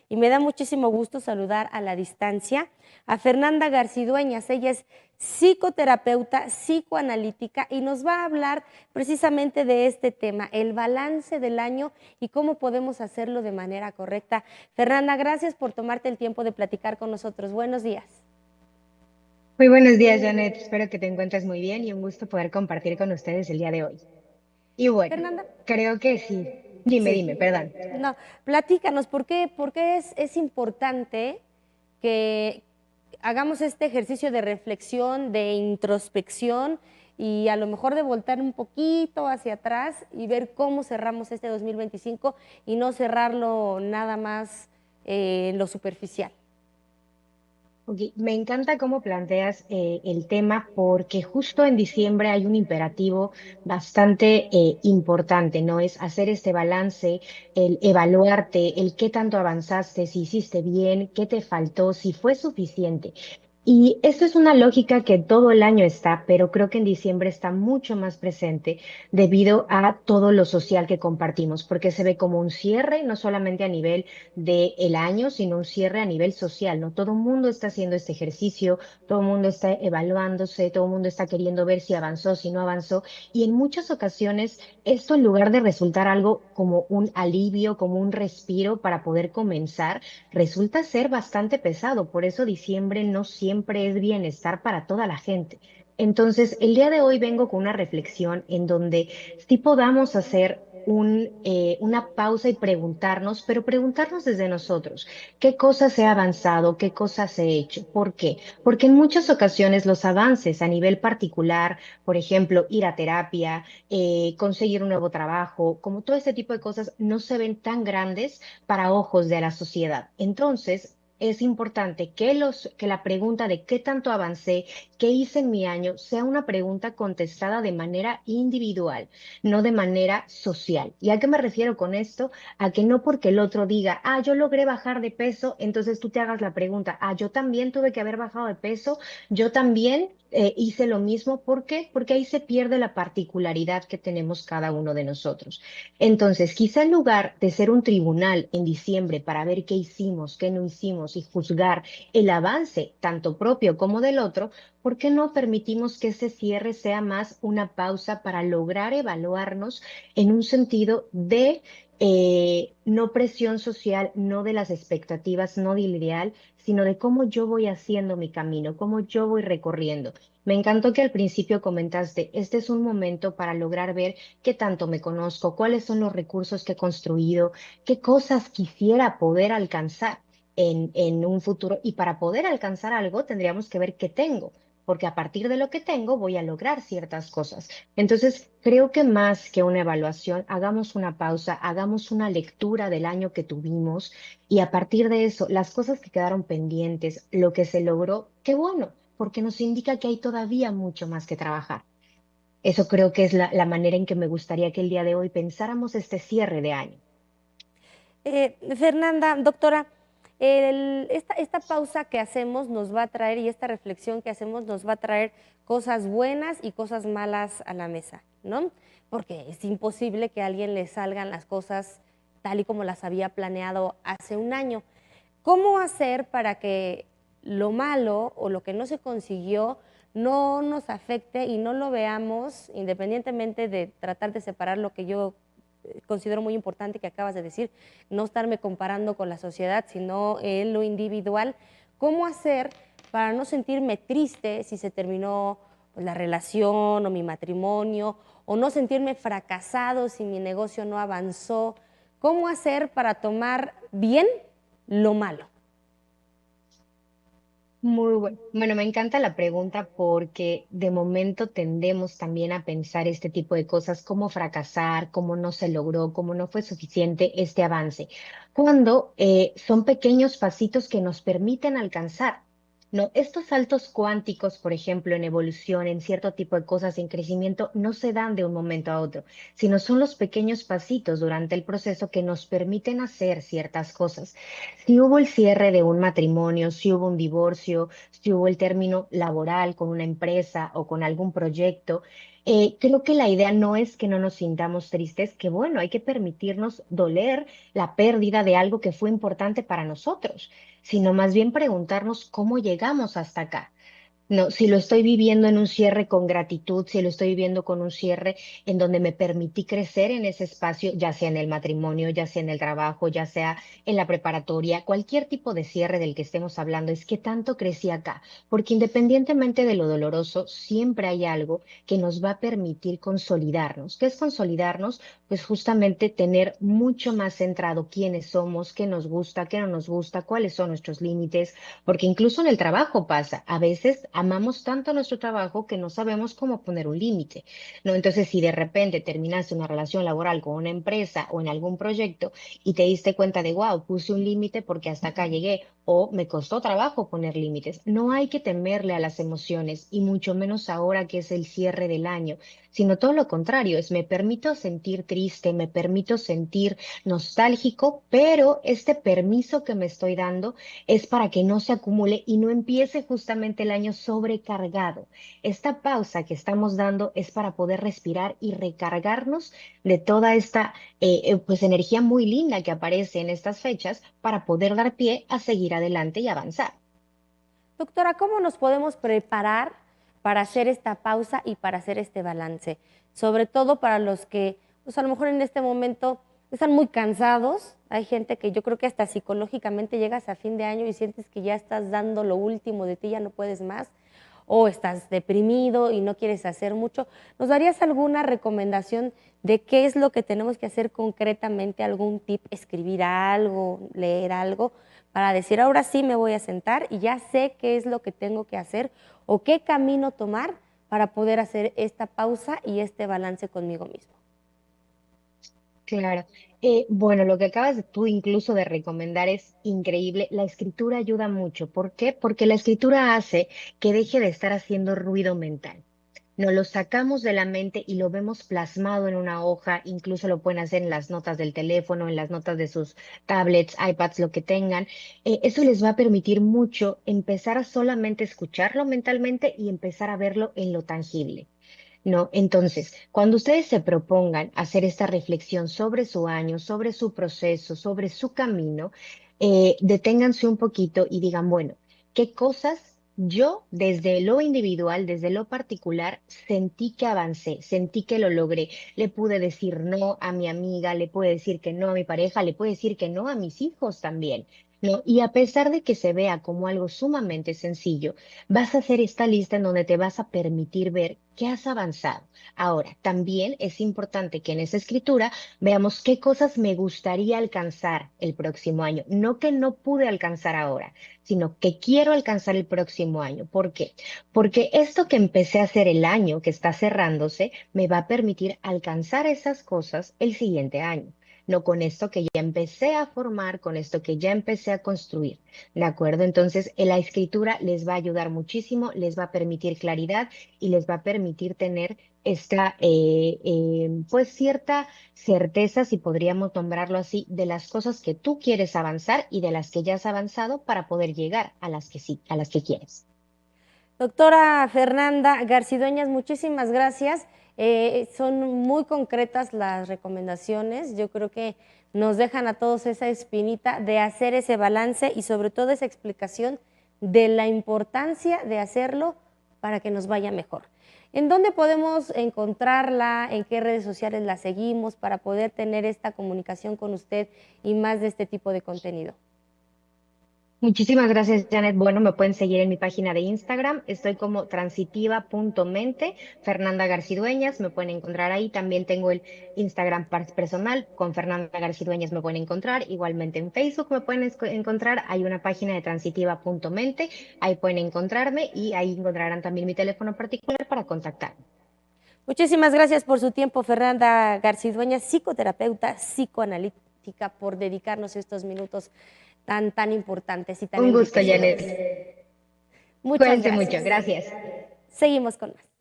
y me da muchísimo gusto saludar a la distancia a Fernanda Garcidueñas. Ella es psicoterapeuta, psicoanalítica y nos va a hablar precisamente de este tema, el balance del año y cómo podemos hacerlo de manera correcta. Fernanda, gracias por tomarte el tiempo de platicar con nosotros. Buenos días. Muy buenos días, Janet. Espero que te encuentres muy bien y un gusto poder compartir con ustedes el día de hoy. Y bueno, Fernanda, creo que sí. Dime, sí. dime, perdón. No, platícanos, ¿por qué es importante que hagamos este ejercicio de reflexión, de introspección y a lo mejor de voltar un poquito hacia atrás y ver cómo cerramos este 2025 y no cerrarlo nada más en lo superficial? Ok, me encanta cómo planteas el tema porque justo en diciembre hay un imperativo bastante importante, ¿no? Es hacer este balance, el evaluarte, el qué tanto avanzaste, si hiciste bien, qué te faltó, si fue suficiente. Y esto es una lógica que todo el año está, pero creo que en diciembre está mucho más presente debido a todo lo social que compartimos, porque se ve como un cierre, no solamente a nivel del año, sino un cierre a nivel social, ¿no? Todo el mundo está haciendo este ejercicio, todo el mundo está evaluándose, todo el mundo está queriendo ver si avanzó, si no avanzó, y en muchas ocasiones esto en lugar de resultar algo como un alivio, como un respiro para poder comenzar, resulta ser bastante pesado. Por eso diciembre no siempre es bienestar para toda la gente. Entonces, el día de hoy vengo con una reflexión en donde sí podamos hacer una pausa y preguntarnos, pero preguntarnos desde nosotros, ¿qué cosas he avanzado? ¿Qué cosas he hecho? ¿Por qué? Porque en muchas ocasiones los avances a nivel particular, por ejemplo, ir a terapia, conseguir un nuevo trabajo, como todo este tipo de cosas, no se ven tan grandes para ojos de la sociedad. Entonces, es importante que la pregunta de qué tanto avancé, qué hice en mi año, sea una pregunta contestada de manera individual, no de manera social. ¿Y a qué me refiero con esto? A que no porque el otro diga, ah, yo logré bajar de peso, entonces tú te hagas la pregunta, ah, yo también tuve que haber bajado de peso, yo también hice lo mismo. ¿Por qué? Porque ahí se pierde la particularidad que tenemos cada uno de nosotros. Entonces, quizá en lugar de ser un tribunal en diciembre para ver qué hicimos, qué no hicimos y juzgar el avance tanto propio como del otro, ¿por qué no permitimos que ese cierre sea más una pausa para lograr evaluarnos en un sentido de no presión social, no de las expectativas, no del ideal, sino de cómo yo voy haciendo mi camino, cómo yo voy recorriendo? Me encantó que al principio comentaste, este es un momento para lograr ver qué tanto me conozco, cuáles son los recursos que he construido, qué cosas quisiera poder alcanzar en un futuro. Y para poder alcanzar algo tendríamos que ver qué tengo, porque a partir de lo que tengo voy a lograr ciertas cosas. Entonces, creo que más que una evaluación, hagamos una pausa, hagamos una lectura del año que tuvimos y a partir de eso, las cosas que quedaron pendientes, lo que se logró, qué bueno, porque nos indica que hay todavía mucho más que trabajar. Eso creo que es la manera en que me gustaría que el día de hoy pensáramos este cierre de año. Fernanda, doctora, esta pausa que hacemos nos va a traer y esta reflexión que hacemos nos va a traer cosas buenas y cosas malas a la mesa, ¿no? Porque es imposible que a alguien le salgan las cosas tal y como las había planeado hace un año. ¿Cómo hacer para que lo malo o lo que no se consiguió no nos afecte y no lo veamos, independientemente de tratar de separar lo que yo considero muy importante que acabas de decir, no estarme comparando con la sociedad, sino en lo individual? ¿Cómo hacer para no sentirme triste si se terminó pues, la relación o mi matrimonio, o no sentirme fracasado si mi negocio no avanzó? ¿Cómo hacer para tomar bien lo malo? Muy bueno. Bueno, me encanta la pregunta porque de momento tendemos también a pensar este tipo de cosas, cómo fracasar, cómo no se logró, cómo no fue suficiente este avance, cuando son pequeños pasitos que nos permiten alcanzar. No, estos saltos cuánticos, por ejemplo, en evolución, en cierto tipo de cosas, en crecimiento, no se dan de un momento a otro, sino son los pequeños pasitos durante el proceso que nos permiten hacer ciertas cosas. Si hubo el cierre de un matrimonio, si hubo un divorcio, si hubo el término laboral con una empresa o con algún proyecto, Creo que la idea no es que no nos sintamos tristes, que bueno, hay que permitirnos doler la pérdida de algo que fue importante para nosotros, sino más bien preguntarnos cómo llegamos hasta acá. No, si lo estoy viviendo en un cierre con gratitud, si lo estoy viviendo con un cierre en donde me permití crecer en ese espacio, ya sea en el matrimonio, ya sea en el trabajo, ya sea en la preparatoria, cualquier tipo de cierre del que estemos hablando, es que tanto crecí acá, porque independientemente de lo doloroso, siempre hay algo que nos va a permitir consolidarnos. ¿Qué es consolidarnos? Pues justamente tener mucho más centrado quiénes somos, qué nos gusta, qué no nos gusta, cuáles son nuestros límites, porque incluso en el trabajo pasa, a veces amamos tanto nuestro trabajo que no sabemos cómo poner un límite, ¿no? Entonces, si de repente terminaste una relación laboral con una empresa o en algún proyecto y te diste cuenta de, wow, puse un límite porque hasta acá llegué o me costó trabajo poner límites, no hay que temerle a las emociones y mucho menos ahora que es el cierre del año, sino todo lo contrario, es me permito sentir triste, me permito sentir nostálgico, pero este permiso que me estoy dando es para que no se acumule y no empiece justamente el año sobrecargado. Esta pausa que estamos dando es para poder respirar y recargarnos de toda esta pues energía muy linda que aparece en estas fechas para poder dar pie a seguir adelante y avanzar. Doctora, ¿cómo nos podemos preparar para hacer esta pausa y para hacer este balance? Sobre todo para los que, pues a lo mejor en este momento están muy cansados. Hay gente que yo creo que hasta psicológicamente llegas a fin de año y sientes que ya estás dando lo último de ti, ya no puedes más, o estás deprimido y no quieres hacer mucho. ¿Nos darías alguna recomendación de qué es lo que tenemos que hacer concretamente? ¿Algún tip? ¿Escribir algo, leer algo? Para decir, ahora sí me voy a sentar y ya sé qué es lo que tengo que hacer o qué camino tomar para poder hacer esta pausa y este balance conmigo mismo. Claro. Bueno, lo que acabas de tú incluso de recomendar es increíble. La escritura ayuda mucho. ¿Por qué? Porque la escritura hace que deje de estar haciendo ruido mental. Nos lo sacamos de la mente y lo vemos plasmado en una hoja, incluso lo pueden hacer en las notas del teléfono, en las notas de sus tablets, iPads, lo que tengan. Eso les va a permitir mucho empezar a solamente escucharlo mentalmente y empezar a verlo en lo tangible. ¿No? Entonces, cuando ustedes se propongan hacer esta reflexión sobre su año, sobre su proceso, sobre su camino, deténganse un poquito y digan, bueno, ¿qué cosas yo desde lo individual, desde lo particular, sentí que avancé, sentí que lo logré? Le pude decir no a mi amiga, le pude decir que no a mi pareja, le pude decir que no a mis hijos también. ¿No? Y a pesar de que se vea como algo sumamente sencillo, vas a hacer esta lista en donde te vas a permitir ver qué has avanzado. Ahora, también es importante que en esa escritura veamos qué cosas me gustaría alcanzar el próximo año. No que no pude alcanzar ahora, sino que quiero alcanzar el próximo año. ¿Por qué? Porque esto que empecé a hacer el año que está cerrándose me va a permitir alcanzar esas cosas el siguiente año. No con esto que ya empecé a formar, con esto que ya empecé a construir. ¿De acuerdo? Entonces, la escritura les va a ayudar muchísimo, les va a permitir claridad y les va a permitir tener esta, pues cierta certeza, si podríamos nombrarlo así, de las cosas que tú quieres avanzar y de las que ya has avanzado para poder llegar a las que sí, a las que quieres. Doctora Fernanda Garcidueñas, muchísimas gracias. Son muy concretas las recomendaciones. Yo creo que nos dejan a todos esa espinita de hacer ese balance y sobre todo esa explicación de la importancia de hacerlo para que nos vaya mejor. ¿En dónde podemos encontrarla? ¿En qué redes sociales la seguimos para poder tener esta comunicación con usted y más de este tipo de contenido? Muchísimas gracias, Janet. Bueno, me pueden seguir en mi página de Instagram. Estoy como transitiva.mente, Fernanda Garcidueñas. Me pueden encontrar ahí. También tengo el Instagram personal con Fernanda Garcidueñas. Me pueden encontrar. Igualmente en Facebook me pueden encontrar. Hay una página de transitiva.mente. Ahí pueden encontrarme y ahí encontrarán también mi teléfono particular para contactarme. Muchísimas gracias por su tiempo, Fernanda Garcidueñas, psicoterapeuta, psicoanalítica, por dedicarnos estos minutos tan importantes y tan Un gusto, enriquecedores. Janet. Muchas Cuídense mucho. gracias. Gracias. Seguimos con más.